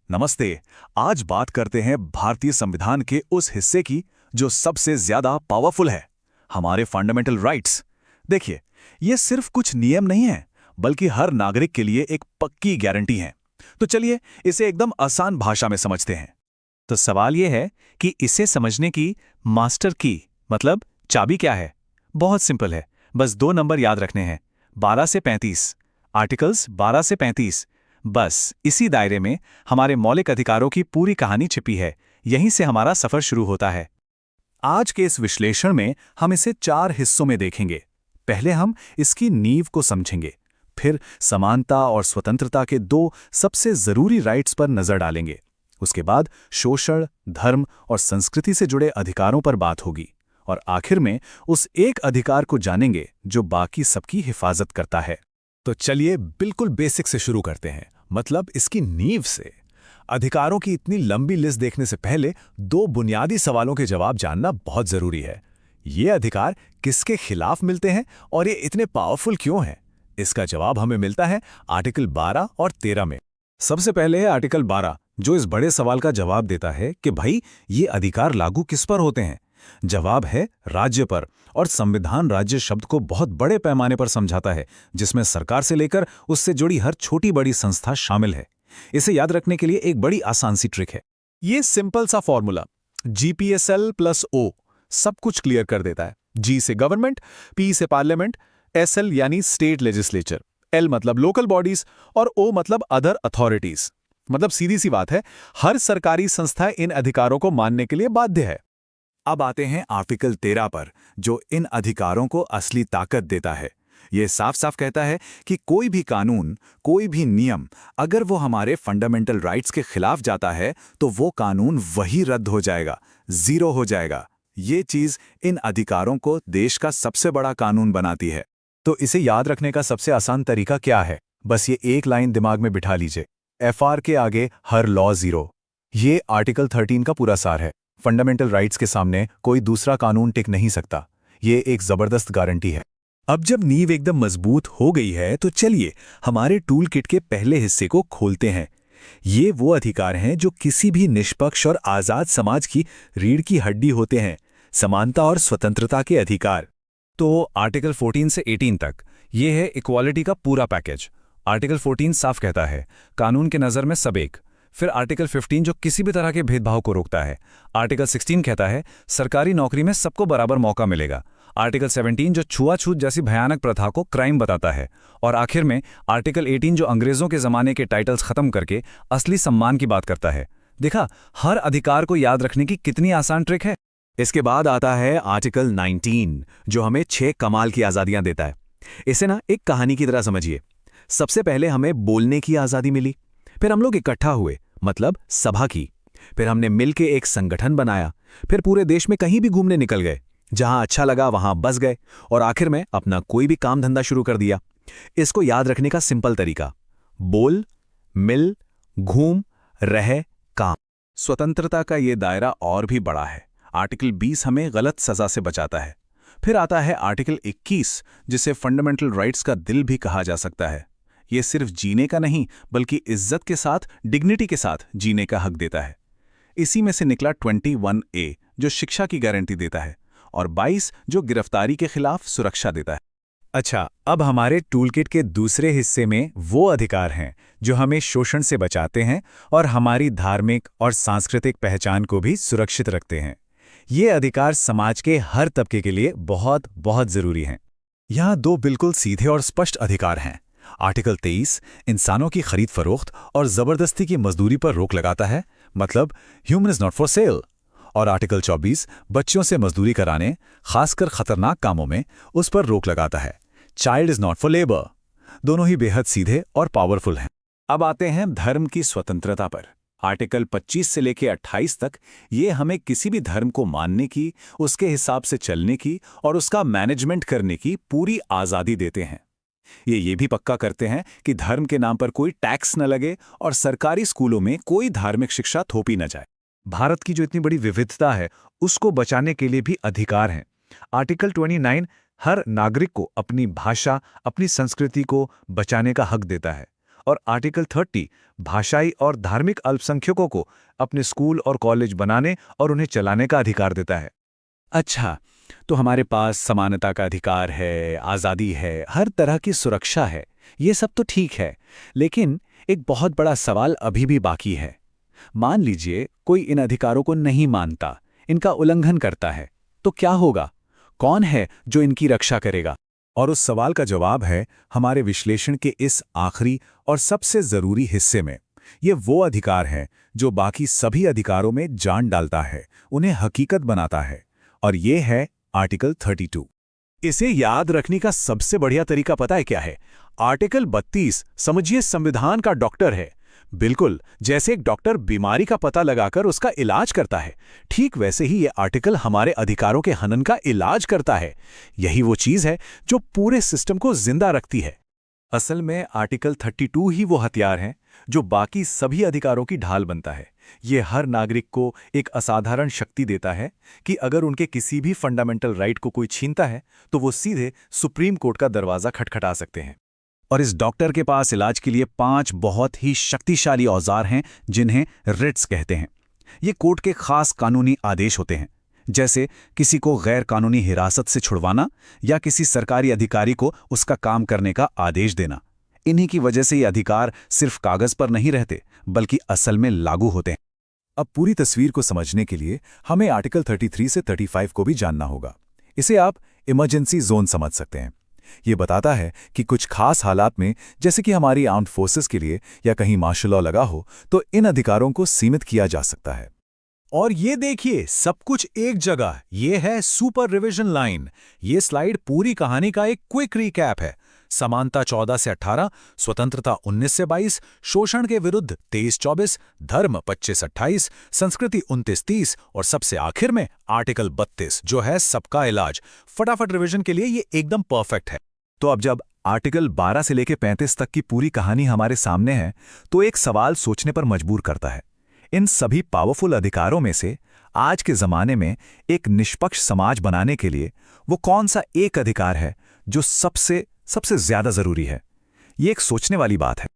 नमस्ते। आज बात करते हैं भारतीय संविधान के उस हिस्से की जो सबसे ज्यादा पावरफुल है, हमारे फंडामेंटल राइट्स। देखिए, ये सिर्फ कुछ नियम नहीं है, बल्कि हर नागरिक के लिए एक पक्की गारंटी है। तो चलिए इसे एकदम आसान भाषा में समझते हैं। तो सवाल यह है कि इसे समझने की मास्टर की मतलब चाबी क्या है। बहुत सिंपल है, बस दो नंबर याद रखने हैं, 12 से 35। आर्टिकल्स 12 से 35। बस इसी दायरे में हमारे मौलिक अधिकारों की पूरी कहानी छिपी है। यहीं से हमारा सफर शुरू होता है। आज के इस विश्लेषण में हम इसे 4 हिस्सों में देखेंगे। पहले हम इसकी नींव को समझेंगे, फिर समानता और स्वतंत्रता के 2 सबसे जरूरी राइट्स पर नजर डालेंगे। उसके बाद शोषण, धर्म और संस्कृति से जुड़े अधिकारों पर बात होगी, और आखिर में उस एक अधिकार को जानेंगे जो बाकी सबकी हिफाजत करता है। तो चलिए बिल्कुल बेसिक से शुरू करते हैं, मतलब इसकी नींव से। अधिकारों की इतनी लंबी लिस्ट देखने से पहले 2 बुनियादी सवालों के जवाब जानना बहुत जरूरी है। ये अधिकार किसके खिलाफ मिलते हैं और ये इतने पावरफुल क्यों हैं? इसका जवाब हमें मिलता है आर्टिकल 12 और 13 में। सबसे पहले है आर्टिकल 12, जो इस बड़े सवाल का जवाब देता है कि भाई ये अधिकार लागू किस पर होते हैं। जवाब है राज्य पर, और संविधान राज्य शब्द को बहुत बड़े पैमाने पर समझाता है, जिसमें सरकार से लेकर उससे जुड़ी हर छोटी बड़ी संस्था शामिल है। इसे याद रखने के लिए एक बड़ी आसान सी ट्रिक है। ये सिंपल सा फॉर्मूला GPSL + O सब कुछ क्लियर कर देता है। G से गवर्नमेंट, P से पार्लियामेंट, SL यानी स्टेट लेजिस्लेचर, L मतलब लोकल बॉडीज और O मतलब अदर अथॉरिटीज। मतलब सीधी सी बात है, हर सरकारी संस्था इन अधिकारों को मानने के लिए बाध्य है। अब आते हैं आर्टिकल 13 पर, जो इन अधिकारों को असली ताकत देता है। ये साफ साफ कहता है कि कोई भी कानून, कोई भी नियम, अगर वो हमारे फंडामेंटल राइट्स के खिलाफ जाता है तो वो कानून वही रद्द हो जाएगा, जीरो हो जाएगा। ये चीज इन अधिकारों को देश का सबसे बड़ा कानून बनाती है। तो इसे याद रखने का सबसे आसान तरीका क्या है? बस ये एक लाइन दिमाग में बिठा लीजिए, FR के आगे हर लॉ जीरो। ये आर्टिकल 13 का पूरा सार है। फंडामेंटल राइट्स के सामने कोई दूसरा कानून टिक नहीं सकता। ये एक जबरदस्त गारंटी है। अब जब नींव एकदम मजबूत हो गई है, तो चलिए हमारे टूल किट के पहले हिस्से को खोलते हैं। ये वो अधिकार हैं जो किसी भी निष्पक्ष और आजाद समाज की रीढ़ की हड्डी होते हैं, समानता और स्वतंत्रता के अधिकार। तो आर्टिकल 14 से 18 तक ये है इक्वालिटी का पूरा पैकेज। आर्टिकल 14 साफ कहता है कानून के नज़र में सब एक। फिर आर्टिकल 15 जो किसी भी तरह के भेदभाव को रोकता है। आर्टिकल 16 कहता है सरकारी नौकरी में सबको बराबर मौका मिलेगा। आर्टिकल 17 जो छुआछूत जैसी भयानक प्रथा को क्राइम बताता है। और आखिर में आर्टिकल 18 जो अंग्रेजों के जमाने के टाइटल्स खत्म करके असली सम्मान की बात करता है। देखा, हर अधिकार को याद रखने की कितनी आसान ट्रिक है। इसके बाद आता है आर्टिकल 19, जो हमें 6 कमाल की आज़ादियां देता है। इसे ना एक कहानी की तरह समझिए। सबसे पहले हमें बोलने की आज़ादी मिली, फिर हम लोग इकट्ठा हुए, मतलब सभा की, फिर हमने मिलकर एक संगठन बनाया, फिर पूरे देश में कहीं भी घूमने निकल गए, जहां अच्छा लगा वहां बस गए, और आखिर में अपना कोई भी काम धंधा शुरू कर दिया। इसको याद रखने का सिंपल तरीका: बोल, मिल, घूम, रह, काम। स्वतंत्रता का ये दायरा और भी बड़ा है। आर्टिकल 20 हमें गलत सजा से बचाता है। फिर आता है आर्टिकल 21, जिसे फंडामेंटल राइट्स का दिल भी कहा जा सकता है। ये सिर्फ जीने का नहीं, बल्कि इज्जत के साथ, डिग्निटी के साथ जीने का हक देता है। इसी में से निकला 21A, जो शिक्षा की गारंटी देता है, और 22 जो गिरफ्तारी के खिलाफ सुरक्षा देता है। अच्छा, अब हमारे टूलकिट के दूसरे हिस्से में वो अधिकार हैं जो हमें शोषण से बचाते हैं और हमारी धार्मिक और सांस्कृतिक पहचान को भी सुरक्षित रखते हैं। ये अधिकार समाज के हर तबके के लिए बहुत बहुत जरूरी हैं। यहाँ 2 बिल्कुल सीधे और स्पष्ट अधिकार हैं। आर्टिकल 23 इंसानों की खरीद फरोख्त और जबरदस्ती की मजदूरी पर रोक लगाता है, मतलब human is not for sale. और आर्टिकल 24 बच्चों से मजदूरी कराने, खासकर खतरनाक कामों में, उस पर रोक लगाता है। Child is not for labour. दोनों ही बेहद सीधे और पावरफुल हैं। अब आते हैं धर्म की स्वतंत्रता पर। आर्टिकल 25 से लेकर 28 तक ये हमें किसी भी धर्म को मानने की, उसके हिसाब से चलने की और उसका मैनेजमेंट करने की पूरी आज़ादी देते हैं। ये भी पक्का करते हैं कि धर्म के नाम पर कोई टैक्स न लगे और सरकारी स्कूलों में कोई धार्मिक शिक्षा थोपी न जाए। भारत की जो इतनी बड़ी विविधता है, उसको बचाने के लिए भी अधिकार हैं। आर्टिकल 29 हर नागरिक को अपनी भाषा, अपनी संस्कृति को बचाने का हक देता है। और आर्टिकल 30 भाषाई और धार्मिक अल्पसंख्यकों को अपने स्कूल और कॉलेज बनाने और उन्हें चलाने का अधिकार देता है। अच्छा, तो हमारे पास समानता का अधिकार है, आज़ादी है, हर तरह की सुरक्षा है। ये सब तो ठीक है, लेकिन एक बहुत बड़ा सवाल अभी भी बाकी है। मान लीजिए कोई इन अधिकारों को नहीं मानता, इनका उल्लंघन करता है, तो क्या होगा? कौन है जो इनकी रक्षा करेगा? और उस सवाल का जवाब है हमारे विश्लेषण के इस आखिरी और सबसे जरूरी हिस्से में। ये वो अधिकार है जो बाकी सभी अधिकारों में जान डालता है, उन्हें हकीकत बनाता है, और ये है आर्टिकल 32। इसे याद रखने का सबसे बढ़िया तरीका पता है क्या है? आर्टिकल 32 समझिए संविधान का डॉक्टर है। बिल्कुल जैसे एक डॉक्टर बीमारी का पता लगाकर उसका इलाज करता है, ठीक वैसे ही ये आर्टिकल हमारे अधिकारों के हनन का इलाज करता है। यही वो चीज है जो पूरे सिस्टम को जिंदा रखती है। असल में आर्टिकल 32 ही वो हथियार है जो बाकी सभी अधिकारों की ढाल बनता है। ये हर नागरिक को एक असाधारण शक्ति देता है कि अगर उनके किसी भी फंडामेंटल राइट को कोई छीनता है तो वो सीधे सुप्रीम कोर्ट का दरवाजा खटखटा सकते हैं। और इस डॉक्टर के पास इलाज के लिए 5 बहुत ही शक्तिशाली औजार हैं जिन्हें रिट्स कहते हैं। ये कोर्ट के खास कानूनी आदेश होते हैं, जैसे किसी को गैर कानूनी हिरासत से छुड़वाना या किसी सरकारी अधिकारी को उसका काम करने का आदेश देना। इन्हीं की वजह से ये अधिकार सिर्फ कागज पर नहीं रहते, बल्कि असल में लागू होते हैं। अब पूरी तस्वीर को समझने के लिए हमें आर्टिकल 33 से 35 को भी जानना होगा। इसे आप इमरजेंसी जोन समझ सकते हैं। ये बताता है कि कुछ खास हालात में, जैसे कि हमारी आर्म्ड फोर्सेस के लिए या कहीं मार्शल लॉ लगा हो, तो इन अधिकारों को सीमित किया जा सकता है। और ये देखिए, सब कुछ एक जगह। ये है सुपर रिवीजन लाइन। ये स्लाइड पूरी कहानी का एक क्विक रिकैप है। समानता 14 से 18, स्वतंत्रता 19 से 22, शोषण के विरुद्ध 23-24, धर्म 25-28, संस्कृति 29-30 और सबसे आखिर में आर्टिकल 32 जो है सबका इलाज। फटाफट रिवीजन के लिए ये एकदम परफेक्ट है। तो अब जब आर्टिकल 12 से लेकर 35 तक की पूरी कहानी हमारे सामने है, तो एक सवाल सोचने पर मजबूर करता है। इन सभी पावरफुल अधिकारों में से आज के जमाने में एक निष्पक्ष समाज बनाने के लिए वो कौन सा एक अधिकार है जो सबसे ज्यादा जरूरी है? ये एक सोचने वाली बात है।